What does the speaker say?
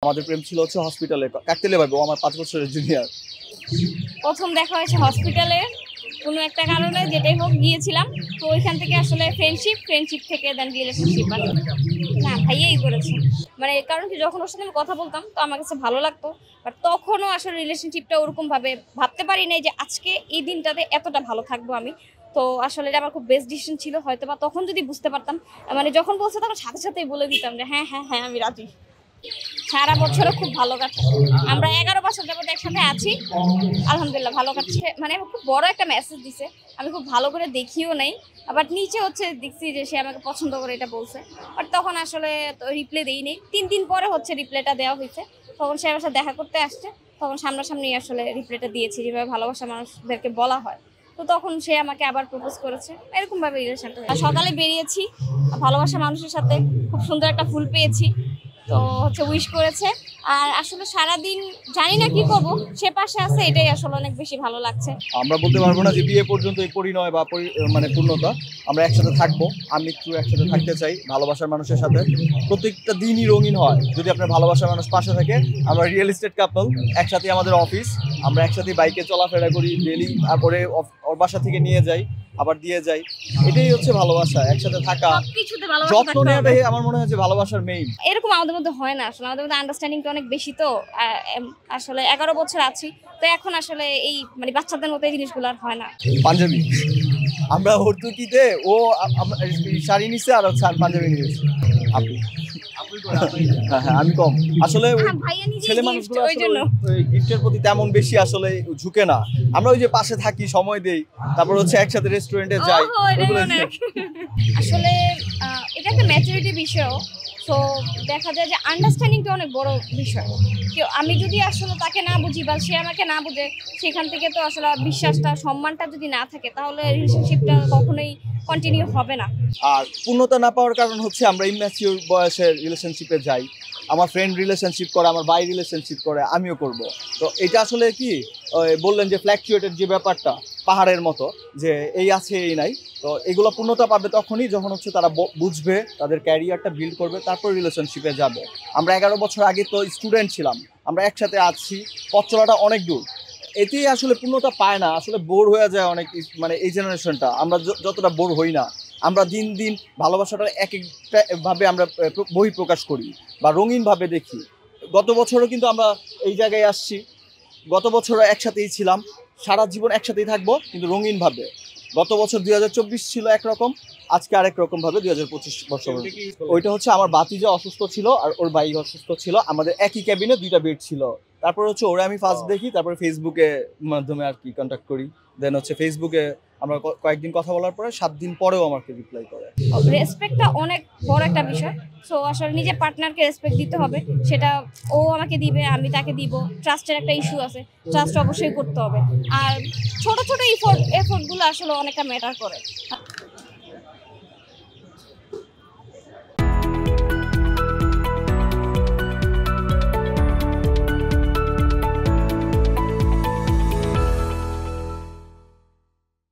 আমাদের প্রেম ছিল হচ্ছে হসপিটালে, কাকতালীয় ভাবে। ও আমার 5 বছরের জুনিয়র। প্রথম দেখা হয়েছে হসপিটালে, কোনো একটা কারণে যেটাই হোক গিয়েছিলাম। তো ওইখান থেকে আসলে ফ্রেন্ডশিপ থেকে দেন রিলেশনশিপ। না, ভাইয়াই করেছে। মানে কারণ কি, যখন ওর সাথে আমি কথা বলতাম তো আমার কাছে ভালো লাগতো, বাট তখনও আসলে রিলেশনশিপটা ওরকম ভাবে ভাবতে পারি নাই যে আজকে এই দিনটাতে এতটা ভালো থাকবো আমি। তো আসলে এটা আমার খুব বেস্ট ডিসিশন ছিল হয়তো, বা তখন যদি বুঝতে পারতাম, মানে যখন বলছে তখন সাথে সাথেই বলে দিতাম যে হ্যাঁ হ্যাঁ হ্যাঁ আমি রাজি। সারা বছরও খুব ভালো কাটছে। আমরা 11 বছর যাবত একসাথে আছি, আলহামদুলিল্লাহ ভালো কাটছে। মানে খুব বড় একটা মেসেজ দিছে, আমি খুব ভালো করে দেখিও নাই। আবার নিচে হচ্ছে দেখছি যে সে আমাকে পছন্দ করে এটা বলছে, বাট তখন আসলে রিপ্লাই দেইনি। 3 দিন পরে হচ্ছে রিপ্লাইটা দেওয়া হয়েছে। তখন সে আমার সাথে দেখা করতে আসছে, তখন সামনাসামনি আসলে রিপ্লাইটা দিয়েছি যেভাবে ভালোবাসা মানুষদেরকে বলা হয়। তো তখন সে আমাকে আবার প্রপোজ করেছে, এরকম ভাবে রিলেশনটা। সকালে বেরিয়েছি ভালোবাসা মানুষের সাথে, খুব সুন্দর একটা ফুল পেয়েছি, তো হচ্ছে উইশ করেছে। আর আসলে সারাদিন জানি না কি করব, সে পাশে আছে, এটাই আসলে অনেক বেশি ভালো লাগছে। আমরা বলতে পারবো না যে বিয়ে পর্যন্ত এই পরিণয় বা মানে পূর্ণতা। আমরা একসাথে থাকবো, আমি একটু একসাথে থাকতে চাই ভালোবাসার মানুষের সাথে। প্রত্যেকটা দিনই রঙিন হয় যদি আপনার ভালোবাসার মানুষ পাশে থাকে। আমরা রিয়েল এস্টেট কাপল, একসাথে আমাদের অফিস, আমরা একসাথে বাইকে চলাফেরা করি ডেলি। তারপরে ওর বাসা থেকে নিয়ে যাই, আবার দিয়ে যাই। এটাই হচ্ছে ভালোবাসা, একসাথে থাকা, সবকিছুতে ভালোবাসা যত্ন থাকতে হবে। নেওয়াটাই আমার মনে হয় যে ভালোবাসার মেইন। এরকম আমাদের মধ্যে হয় না আসলে, আমাদের মধ্যে আন্ডারস্ট্যান্ডিংটা অনেক বেশি। তো আসলে 11 বছর আছি, তো এখন আসলে এই মানে বাচ্চাদের মতো এই জিনিসগুলো আর হয় না। পাঞ্জাবি, আমরা হর্তুকিতে ও শাড়ি নিচ্ছে আর হচ্ছে পাঞ্জাবি নিয়েছে। আপনি হ্যাঁ হ্যাঁ, আমি কম আসলে ওই ভাইয়া নিজেই ছেলে gift, মানুষগুলো ওই জন্য। ওই গিফটের প্রতি তেমন বেশি আসলে ঝুঁকে না। আমরা ওই যে পাশে থাকি, সময় দেই, তারপর হচ্ছে একসাথে রেস্টুরেন্টে যাই। ওহো, এটাই অনেক। আসলে এটা একটা ম্যাচুরিটি বিষয়। তো দেখা যায় যে আন্ডারস্ট্যান্ডিংটা অনেক বড় বিষয়। কেউ আমি যদি আসলে তাকে না বুঝি বা সে আমাকে না বুঝে, সেখান থেকে তো আসলে বিশ্বাসটা, সম্মানটা যদি না থাকে, তাহলে রিলেশনশিপটা কখনোই কন্টিনিউ হবে না। আর পূর্ণতা না পাওয়ার কারণ হচ্ছে আমরা ইম্যাচিওর বয়সের রিলেশনশিপে যাই। আমার ফ্রেন্ড রিলেশনশিপ করে, আমার ভাই রিলেশনশিপ করে, আমিও করব। তো এটা আসলে কি বললেন যে ফ্ল্যাকচুয়েটের যে ব্যাপারটা, পাহাড়ের মতো, যে এই আছে এই নাই। তো এগুলো পূর্ণতা পাবে তখনই যখন হচ্ছে তারা বুঝবে, তাদের ক্যারিয়ারটা বিল্ড করবে, তারপর রিলেশনশিপে যাবে। আমরা 11 বছর আগে তো স্টুডেন্ট ছিলাম, আমরা একসাথে আছি, পথ চলাটা অনেক দূর। এতেই আসলে পূর্ণতা পায় না, আসলে বোর হয়ে যায় অনেক। মানে এই জেনারেশনটা আমরা যতটা বোর হই না। আমরা দিন দিন ভালোবাসাটা এক একটা ভাবে আমরা বহি প্রকাশ করি বা রঙিনভাবে দেখি। গত বছরও কিন্তু আমরা এই জায়গায় আসছি, গত বছরও একসাথেই ছিলাম, সারা জীবন একসাথেই থাকবো, কিন্তু রঙিনভাবে। গত বছর 2024 ছিল একরকম, আজকে আরেক রকম ভাবে 2025 বছর। ওইটা হচ্ছে আমার বাতিজা অসুস্থ ছিল আর ওর ভাই অসুস্থ ছিল, আমাদের একই ক্যাবিনে 2টা বেড ছিল। তারপর হচ্ছে ওরা আমি ফার্স্ট দেখি, তারপর ফেসবুকে মাধ্যমে আর কি কন্ট্যাক্ট করি। দেন হচ্ছে ফেসবুকে আমরা কয়েকদিন কথা বলার পরে 7 দিন পরেও আমাকে রিপ্লাই করে। রেসপেক্টটা অনেক বড় একটা বিষয়। সো আসলে নিজের পার্টনারকে রেসপেক্ট দিতে হবে, সেটা ও আমাকে দিবে, আমি তাকে দিব। ট্রাস্টের একটা ইস্যু আছে, ট্রাস্ট অবশ্যই করতে হবে। আর ছোট ছোট এফোর্টগুলো আসলে অনেকটা ম্যাটার করে।